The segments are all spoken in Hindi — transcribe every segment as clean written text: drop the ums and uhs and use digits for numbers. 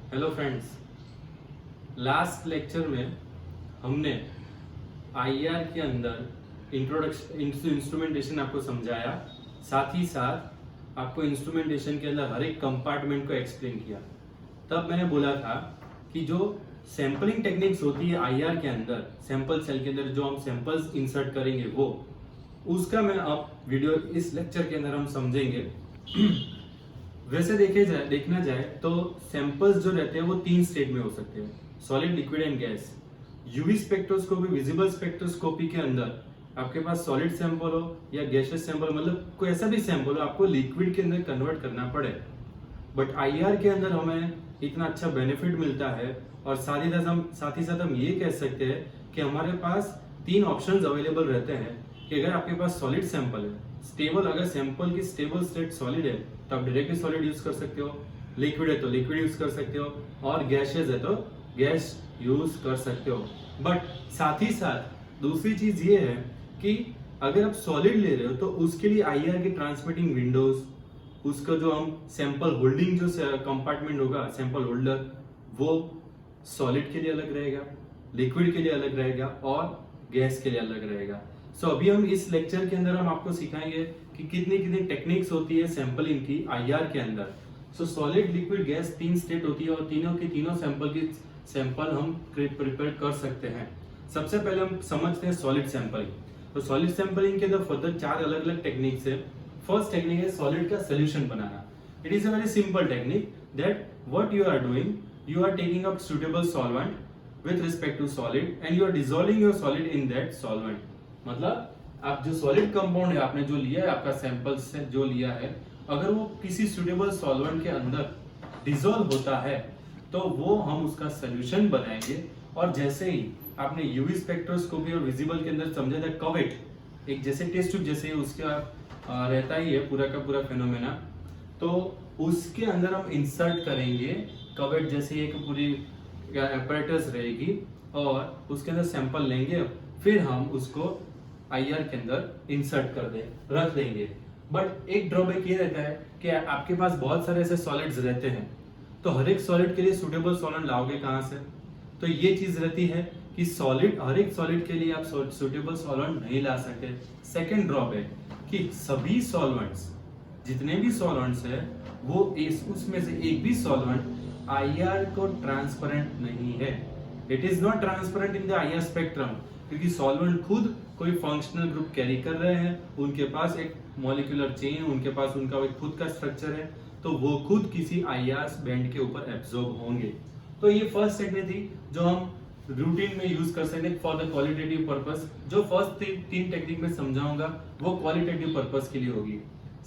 हेलो फ्रेंड्स, लास्ट लेक्चर में हमने आईआर के अंदर इंट्रोडक्शन इंस्ट्रूमेंटेशन आपको समझाया। साथ ही साथ आपको इंस्ट्रूमेंटेशन के अंदर हर एक कंपार्टमेंट को एक्सप्लेन किया। तब मैंने बोला था कि जो सैंपलिंग टेक्निक्स होती है आईआर के अंदर, सैंपल सेल के अंदर जो हम सैंपल्स इंसर्ट करेंगे वो उसका मैं अब वीडियो इस लेक्चर के अंदर हम समझेंगे। वैसे देखना जाए तो सैंपल्स जो रहते हैं वो तीन स्टेट में हो सकते हैं, solid, liquid and gas. UV spectroscopy, visible spectroscopy के अंदर आपके पास सॉलिड सैंपल हो या गैसियस सैंपल, मतलब कोई ऐसा भी सैंपल हो, आपको लिक्विड के अंदर कन्वर्ट करना पड़े। बट आईआर के अंदर हमें इतना अच्छा बेनिफिट मिलता है और साथ ही साथ हम ये कह सकते हैं कि हमारे पास तीन ऑप्शंस अवेलेबल रहते हैं कि अगर आपके पास सॉलिड सैंपल है, स्टेबल, अगर सैंपल की स्टेबल स्टेट सॉलिड है तो आप डायरेक्टली सॉलिड यूज कर सकते हो, लिक्विड है तो लिक्विड यूज कर सकते हो, और गैसियस है तो गैस यूज कर सकते हो। बट साथ ही साथ दूसरी चीज ये है कि अगर आप सॉलिड ले रहे हो तो उसके लिए आईआर की ट्रांसमिटिंग विंडोज, उसका जो हम सैंपल होल्डिंग जो कंपार्टमेंट होगा, सैंपल होल्डर, वो सॉलिड के लिए अलग रहेगा, लिक्विड के लिए अलग रहेगा और गैस के लिए अलग रहेगा। सो अभी हम इस लेक्चर के अंदर हम आपको सिखाएंगे कि कितनी कितनी टेक्निक्स होती है सैंपलिंग की आईआर के अंदर। सो सॉलिड, लिक्विड, गैस तीन स्टेट होती है और तीनों के तीनों सैंपल हम प्रिपेयर कर सकते हैं। सबसे पहले हम समझते हैं सॉलिड सैंपलिंग। तो सॉलिड सैंपलिंग के अंदर फर्दर चार अलग अलग टेक्निक्स है। फर्स्ट टेक्निक है सॉलिड का सोल्यूशन बनाना। It is a very simple technique that what you are doing, you are taking up suitable solvent with respect to solid and you are dissolving your solid in that solvent। मतलब आप जो सॉलिड कंपाउंड है आपने जो लिया है, आपका सैंपल से जो लिया है, अगर वो किसी सुटेबल सॉल्वेंट के अंदर डिसॉल्व होता है तो वो हम उसका सोल्यूशन बनाएंगे। और जैसे ही आपने यूवी स्पेक्ट्रोस्कोपी और विजिबल के अंदर समझा था कवेट, एक जैसे टेस्ट ट्यूब जैसे उसका रहता ही है पूरा का पूरा फेनोमेना, तो उसके अंदर हम इंसर्ट करेंगे कवेट जैसी एक पूरी apparatus रहेगी और उसके अंदर सैंपल लेंगे, फिर हम उसको आईआर के अंदर इंसर्ट रख देंगे। बट एक ड्रॉबैक ये रहता है कि आपके पास बहुत सारे ऐसे सॉलिड्स रहते हैं, तो हर एक सॉलिड के लिए सुटेबल सॉल्वेंट लाओगे कहाँ से? तो ये चीज रहती है कि हर एक सॉलिड के लिए आप सुटेबल सॉल्वेंट नहीं ला सकते। सेकेंड ड्रॉबैक कि सभी सॉल्वेंट्स, जितने भी सॉल्वेंट्स है वो उसमें से एक भी सॉल्वेंट आईआर को ट्रांसपेरेंट नहीं है। It is not transparent in the IR spectrum, क्योंकि सॉल्वेंट खुद कोई फंक्शनल ग्रुप कैरी कर रहे हैं, उनके पास एक मॉलिक्यूलर चेन, उनके पास उनका एक खुद का स्ट्रक्चर है, तो वो खुद किसी आईआर बैंड के ऊपर एब्जॉर्ब होंगे। तो ये फर्स्ट टेक्निक थी जो हम रूटीन में यूज कर सकते हैं फॉर द क्वालिटेटिव पर्पस। जो फर्स्ट तीन टेक्निक में समझाऊंगा वो क्वालिटेटिव पर्पस के लिए होगी।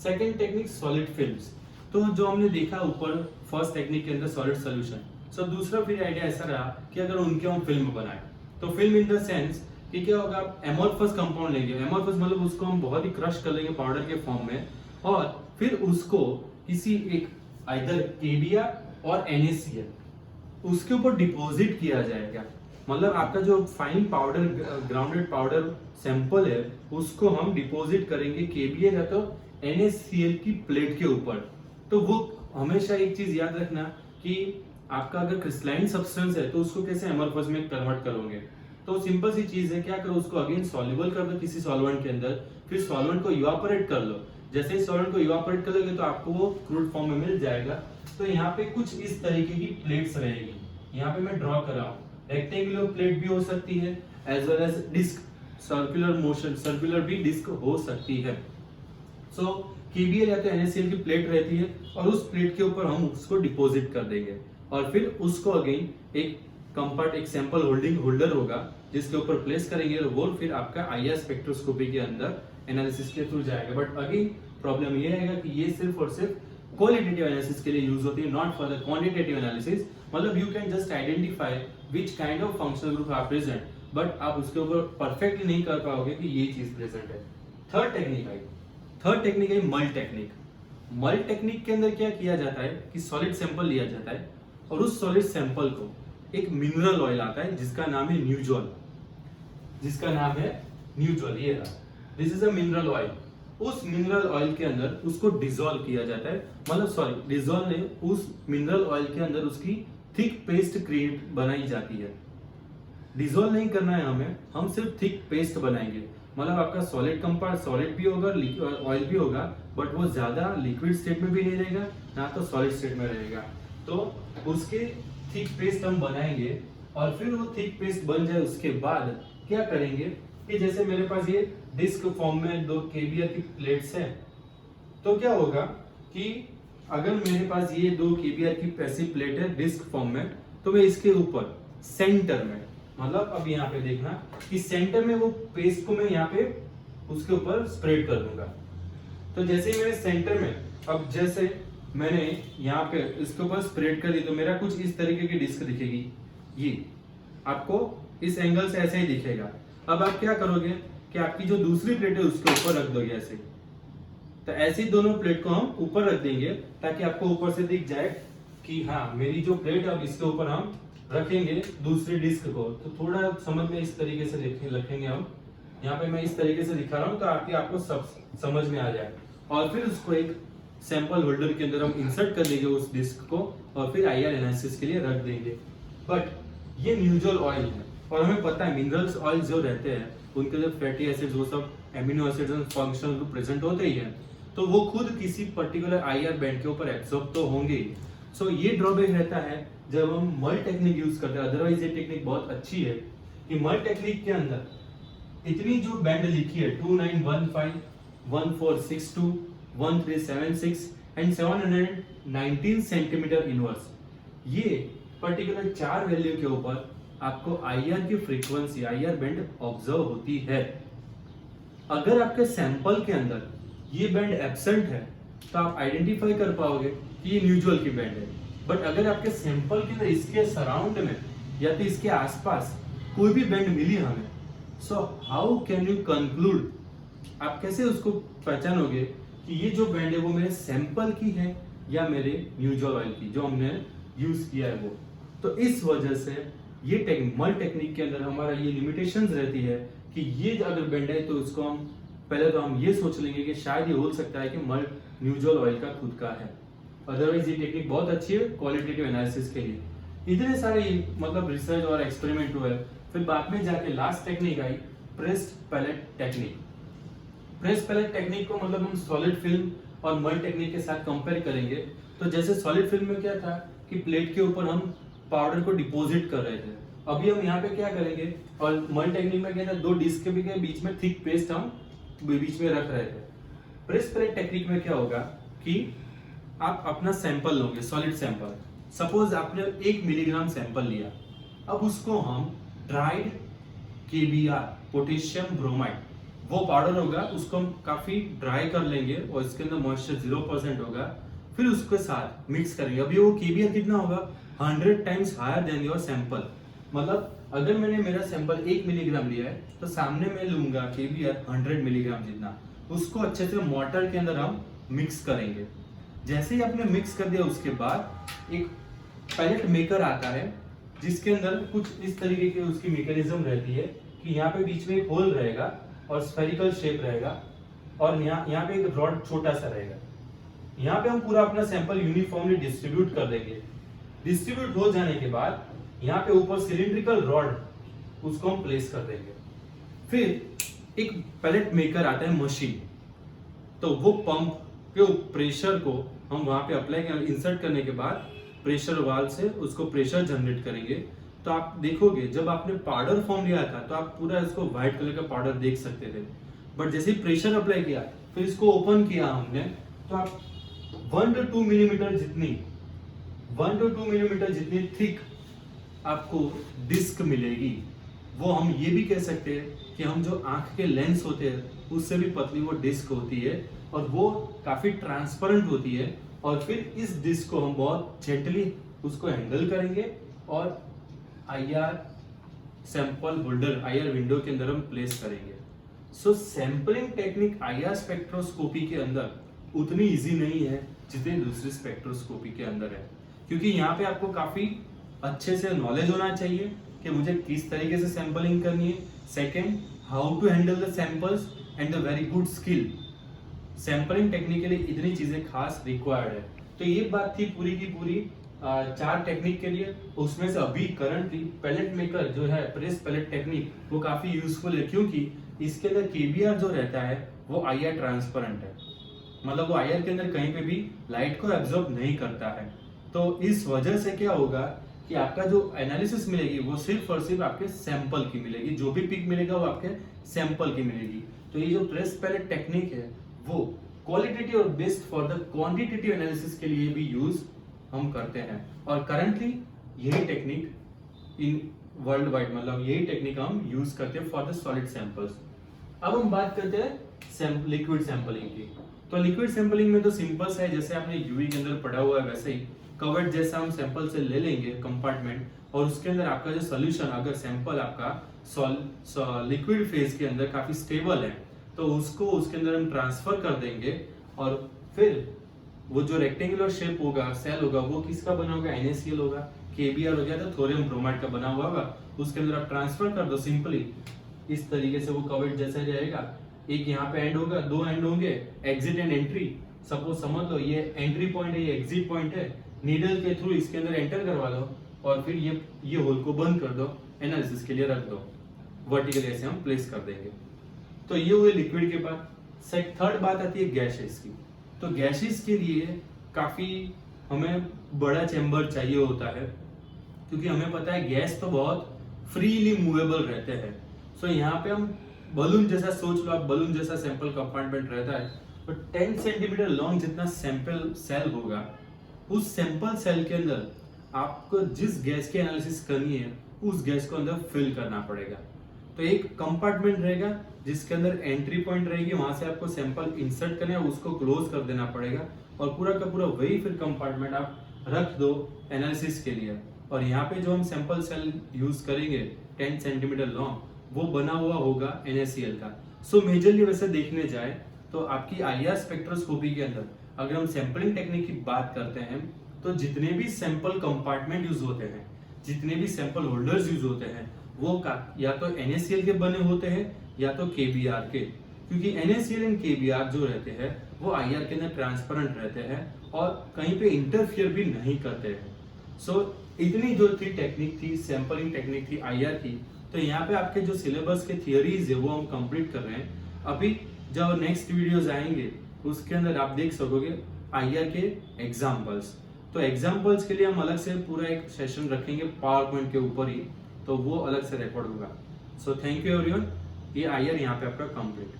Second technique solid films. तो जो हमने देखा ऊपर फर्स्ट टेक्निक के अंदर सॉलिड सॉल्यूशन, सो दूसरा फिर आइडिया ऐसा रहा कि अगर उनके हम फिल्म बनाए तो फिल्म इन द सेंस कि क्या होगा, आप एमोर्फस कंपाउंड लेंगे, एमोर्फस मतलब उसको हम बहुत ही क्रश कर लेंगे पाउडर के फॉर्म में, और फिर उसको किसी एक आइदर केबिया और NaCl उसके ऊपर डिपॉजिट किया जाएगा। मतलब आपका जो fine powder, grounded powder sample है उसको हम डिपॉजिट करेंगे केबिया या तो NaCl की प्लेट के ऊपर। तो वो हमेशा एक चीज याद रखना कि आपका अगर क्रिस्टलाइन सब्सटेंस है तो उसको कैसे एमोर्फस में कन्वर्ट करोगे। तो सिंपल सी चीज है, क्या करो, उसको अगेन सॉल्युबल कर दो किसी सॉल्वेंट के अंदर, फिर सॉल्वेंट को इवापोरेट कर लो। जैसे ही सॉल्वेंट को इवापोरेट कर लोगे तो आपको वो क्रूड फॉर्म में मिल जाएगा। तो यहाँ पे कुछ इस तरीके की प्लेट्स रहेगी, यहाँ पे मैं ड्रॉ कर रहा हूँ। रेक्टेंगुलर प्लेट भी हो सकती है as well as disc, circular भी डिस्क हो सकती है। सो केबीएल या तो NaCl की प्लेट रहती है और उस प्लेट के ऊपर हम उसको डिपॉजिट कर देंगे और फिर उसको अगेन एक सैंपल होल्डर होगा जिसके ऊपर प्लेस करेंगे, वो फिर आपका आईआर स्पेक्ट्रोस्कोपी के अंदर एनालिसिस के थ्रू जाएगा। बट अगेन प्रॉब्लम ये रहेगा कि ये सिर्फ और सिर्फ क्वालिटेटिव एनालिसिस के लिए यूज होती है, not for the quantitative analysis. मतलब you can just identify which kind of functional group are present, but आप उसके ऊपर परफेक्टली नहीं कर पाओगे कि ये चीज प्रेजेंट है। थर्ड टेक्निक है मल्ट टेक्निक। मल्ट टेक्निक के अंदर क्या किया जाता है कि सॉलिड सैंपल लिया जाता है और उस सॉलिड सैंपल को एक मिनरल ऑयल आता है जिसका नाम है न्यूजॉल, ये रहा, this is a mineral oil. उस मिनरल ऑयल के अंदर उसको डिसॉल्व किया जाता है, मतलब सॉरी डिसॉल्व नहीं, उस मिनरल ऑयल के अंदर उसकी थिक पेस्ट क्रिएट बनाई जाती है। डिजोल्व नहीं करना है हमें, हम सिर्फ थिक पेस्ट बनाएंगे। मतलब आपका सॉलिड कंपाउंड सॉलिड भी होगा, ऑयल भी होगा, बट वो ज्यादा लिक्विड स्टेट में भी नहीं रहेगा, ना तो सॉलिड स्टेट में रहेगा। तो उसके थिक पेस्ट हम बनाएंगे और फिर वो थिक पेस्ट बन जाए उसके बाद क्या करेंगे कि जैसे मेरे पास ये डिस्क फॉर्म में 2 केबीआर की प्लेट्स हैं, तो क्या होगा कि अगर मेरे पास ये 2 केबीआर की पैसिव प्लेट है डिस्क फॉर्म में, तो मैं इसके ऊपर सेंटर में, मतलब अब यहाँ पे देखना कि सेंटर में वो पेस्ट को मैं यहाँ पे उसके ऊपर स्प्रेड कर दूंगा। तो जैसे ही मैंने सेंटर में, अब जैसे मैंने यहाँ पे इसके ऊपर स्प्रेड कर दी तो मेरा कुछ इस तरीके की डिस्क दिखेगी। ये आपको इस एंगल से ऐसे ही दिखेगा। अब आप क्या करोगे कि आपकी जो दूसरी प्लेट है उसके ऊपर रख दोगे ऐसे। तो ऐसी दोनों प्लेट को हम ऊपर रख देंगे ताकि आपको ऊपर से दिख जाए कि हाँ मेरी जो प्लेट अब इसके ऊपर हम रखेंगे दूसरी डिस्क को। तो थोड़ा समझ में इस तरीके से रखेंगे हम। यहाँ पे मैं इस तरीके से दिखा रहा हूँ तो आपको सब समझ में आ जाए। और फिर उसको एक सैंपल होल्डर के अंदर हम इंसर्ट कर देंगे उस डिस्क को और फिर आईआर एनालिसिस के लिए रख देंगे। बट ये न्यूट्रल ऑयल है और हमें पता है मिनरल्स ऑयल जो रहते हैं उनके जो फैटी एसिड्स वो सब amino acids and functional group present होते ही हैं, तो वो खुद किसी पर्टिकुलर आईआर बैंड के ऊपर एब्सॉर्ब तो होंगे। सो ये ड्रॉबैक रहता है जब हम मल टेक्निक यूज करते हैं। अदरवाइज ये टेक्निक बहुत अच्छी है कि मल टेक्निक के अंदर इतनी जो बैंड लिखी है 2915, 1462, 1376 एंड 719 सेंटीमीटर इनवर्स, ये पर्टिकुलर 4 वैल्यू के ऊपर आपको आईआर की फ्रीक्वेंसी आईआर बैंड ऑब्जर्व होती है। अगर आपके सैंपल के अंदर ये बैंड एब्सेंट है तो आप आइडेंटिफाई कर पाओगे कि ये न्यूट्रल की बैंड है। बट अगर आपके सैंपल के अंदर इसके सराउंड में या तो इसके आसपास कोई भी बैंड मिली हमें, so how can you conclude, आप कैसे उसको पहचानोगे कि ये जो बैंड है वो मेरे सैंपल की है या मेरे न्यूट्रल ऑयल की जो हमने यूज किया है वो। तो इस वजह से ये मल टेक्निक के अंदर हमारा ये लिमिटेशंस रहती है कि ये अगर बैंड है तो उसको हम पहले तो हम ये सोच लेंगे कि शायद ये हो सकता है कि मल न्यूट्रल ऑयल का खुद का है। अदरवाइज ये टेक्निक बहुत अच्छी है क्वालिटेटिव एनालिसिस के लिए। इतने सारे मतलब रिसर्च और एक्सपेरिमेंट हुए, फिर बाद में जाके last technique I pressed pellet technique. Press pellet technique को मतलब हम सॉलिड फिल्म और मल टेक्निक के साथ कंपेयर करेंगे। तो जैसे सॉलिड फिल्म में क्या था कि प्लेट के ऊपर हम पाउडर को डिपॉजिट कर रहे थे, अभी हम यहाँ पे क्या करेंगे, और मल टेक्निक में क्या था 2 डिस्क के बीच में थिक पेस्ट हम बीच में रख रहे थे। प्रेस पैलेट टेक्निक में क्या होगा कि आप अपना सैंपल लोगे, सॉलिड सैंपल, सपोज आपने 1 मिलीग्राम सैंपल लिया, अब उसको हम ड्राइड केबीआर पोटेशियम ब्रोमाइड वो पाउडर होगा उसको हम काफी ड्राई कर लेंगे और इसके अंदर मॉइस्चर 0% होगा, फिर उसके साथ मिक्स करेंगे। अभी वो केबीआर कितना होगा 100 times higher than your sample. मतलब अगर मैंने मेरा सैंपल 1 मिलीग्राम लिया है तो सामने मैं लूंगा केबीआर 100 मिलीग्राम जितना, उसको अच्छे से मोर्टर के अंदर हम मिक्स करेंगे। जैसे ही आपने मिक्स कर दिया उसके बाद एक पैलेट मेकर आता है जिसके अंदर कुछ इस तरीके की उसकी मैकेनिज्म रहती है कि यहाँ पे बीच में एक होल रहेगा और स्फेरिकल शेप रहेगा और यहाँ पे एक रॉड छोटा सा रहेगा। यहाँ पे हम पूरा अपना सैंपल यूनिफॉर्मली डिस्ट्रीब्यूट कर देंगे। डिस्ट्रीब्यूट हो जाने के बाद यहाँ पे ऊपर सिलिंड्रिकल रॉड उसको हम प्लेस कर देंगे। फिर एक पैलेट मेकर आता है मशीन, तो वो पंप के प्रेशर को हम वहां पे अप्लाई इंसर्ट करने के बाद प्रेशर वाल्व से उसको प्रेशर जनरेट करेंगे। तो आप देखोगे जब आपने पाउडर फॉर्म लिया था तो आप पूरा इसको व्हाइट कलर का पाउडर देख सकते थे, बट जैसे ही प्रेशर अप्लाई किया फिर इसको ओपन किया हमने तो आप 1 to 2 मिलीमीटर जितनी थिक आपको डिस्क मिलेगी। वो हम ये भी कह सकते हैं कि हम जो आंख के लेंस होते हैं उससे भी पतली वो डिस्क होती है और वो काफी ट्रांसपेरेंट होती है। और फिर इस डिस्क को हम बहुत जेंटली उसको हैंडल करेंगे और IR sample holder IR window के अंदर हम प्लेस करेंगे। सो सैंपलिंग टेक्निक आईआर स्पेक्ट्रोस्कोपी के अंदर उतनी इजी नहीं है जितनी दूसरी स्पेक्ट्रोस्कोपी के अंदर है, क्योंकि यहाँ पे आपको काफी अच्छे से नॉलेज होना चाहिए कि मुझे किस तरीके से सैंपलिंग करनी है। Second, how to handle the samples and the very good skill. Sampling technique के लिए इतनी चीजें खास रिक्वायर्ड है। तो ये बात थी पूरी की पूरी चार टेक्निक के लिए, उसमें से अभी करंटली पैलेट मेकर जो है प्रेस पैलेट टेक्निक वो काफी यूजफुल है, क्योंकि इसके अंदर केबीआर जो रहता है वो आईआर ट्रांसपेरेंट है, मतलब वो आईआर के अंदर कहीं पे भी लाइट को एब्जॉर्ब नहीं करता है। तो इस वजह से क्या होगा कि आपका जो एनालिसिस मिलेगी वो सिर्फ और सिर्फ आपके सैंपल की मिलेगी, जो भी पिक मिलेगा वो आपके सैंपल की मिलेगी। तो ये जो प्रेस पैलेट टेक्निक है वो क्वालिटेटिव और best for the quantitative analysis के लिए भी यूज हम करते हैं, और करंटली यही टेक्निक इन वर्ल्ड वाइड, मतलब यही टेक्निक हम यूज करते हैं फॉर द सॉलिड सैंपल्स। अब हम बात करते हैं लिक्विड सैंपलिंग की। तो लिक्विड सैंपलिंग में तो सिंपल सा है, जैसे आपने यूवी के अंदर पढ़ा हुआ है वैसे ही कवर्ड जैसा हम सैंपल से ले लेंगे कंपार्टमेंट, और उसके अंदर आपका जो सोल्यूशन, अगर सैंपल आपका लिक्विड फेज के अंदर काफी स्टेबल है तो उसको उसके अंदर हम ट्रांसफर कर देंगे, और फिर वो जो रेक्टेंगुलर शेप होगा, सेल होगा, वो किसका बना होगा, NaCl होगा। केबीआर हो गया तो थोरियम ब्रोमाइड का बना हुआ होगा, उसके अंदर आप ट्रांसफर कर दो सिंपली, इस तरीके से वो कवर्ड जैसा रहेगा। एक यहाँ पे एंड होगा, दो एंड होंगे, एग्जिट एंड एंट्री। सपोज समझ लो ये एंट्री पॉइंट है, ये एग्जिट पॉइंट है, नीडल के थ्रू इसके अंदर एंटर करवा दो और फिर ये होल को बंद कर दो, एनालिसिस के लिए रख दो, वर्टिकली ऐसे हम प्लेस कर देंगे। तो ये हुए लिक्विड के बाद। थर्ड बात आती है गैसेस की। तो गैसेस के लिए काफी हमें बड़ा चेंबर चाहिए होता है, क्योंकि हमें पता है गैस तो बहुत फ्रीली मूवेबल रहते हैं। सो यहाँ पे हम बलून जैसा सोच लो आप, बलून जैसा सैंपल कंपार्टमेंट रहता है, तो 10 सेंटीमीटर लॉन्ग जितना सैंपल सेल होगा, उस सैंपल सेल के अंदर आपको जिस गैस की एनालिसिस करनी है उस गैस को अंदर फिल करना पड़ेगा। तो एक कंपार्टमेंट रहेगा जिसके अंदर एंट्री पॉइंट रहेगी, वहां से आपको सैंपल इंसर्ट करना है, उसको क्लोज कर देना पड़ेगा, और पूरा का पूरा वही फिर कंपार्टमेंट आप रख दो एनालिसिस के लिए। और यहाँ पे जो हम सैंपल सेल यूज करेंगे 10 सेंटीमीटर लॉन्ग, वो बना हुआ होगा NaCl का। सो मेजरली वैसे देखने जाए तो आपकी आईआर स्पेक्ट्रोस्कोपी के अंदर अगर हम सैंपलिंग टेक्निक की बात करते हैं तो जितने भी सैंपल कंपार्टमेंट यूज होते हैं, जितने भी सैंपल होल्डर्स यूज होते हैं, वो या तो NaCl के बने होते हैं या तो KBr के, क्योंकि NaCl एंड KBr जो रहते हैं वो आईआर के अंदर ट्रांसपेरेंट रहते हैं और कहीं पे इंटरफियर भी नहीं करते हैं। सो इतनी जो थी टेक्निक थी, सैंपलिंग टेक्निक थी आईआर की। तो यहाँ पे आपके जो सिलेबस के थियरीज है वो हम कंप्लीट कर रहे हैं। अभी जब नेक्स्ट वीडियोस आएंगे उसके अंदर आप देख सकोगे आईआर के एग्जाम्पल्स। तो एग्जाम्पल्स के लिए हम अलग से पूरा एक सेशन रखेंगे पावर पॉइंट के ऊपर ही, तो वो अलग से रिकॉर्ड होगा। सो थैंक यू एवरीवन, ये आईआर यहाँ पे आपका कंप्लीट।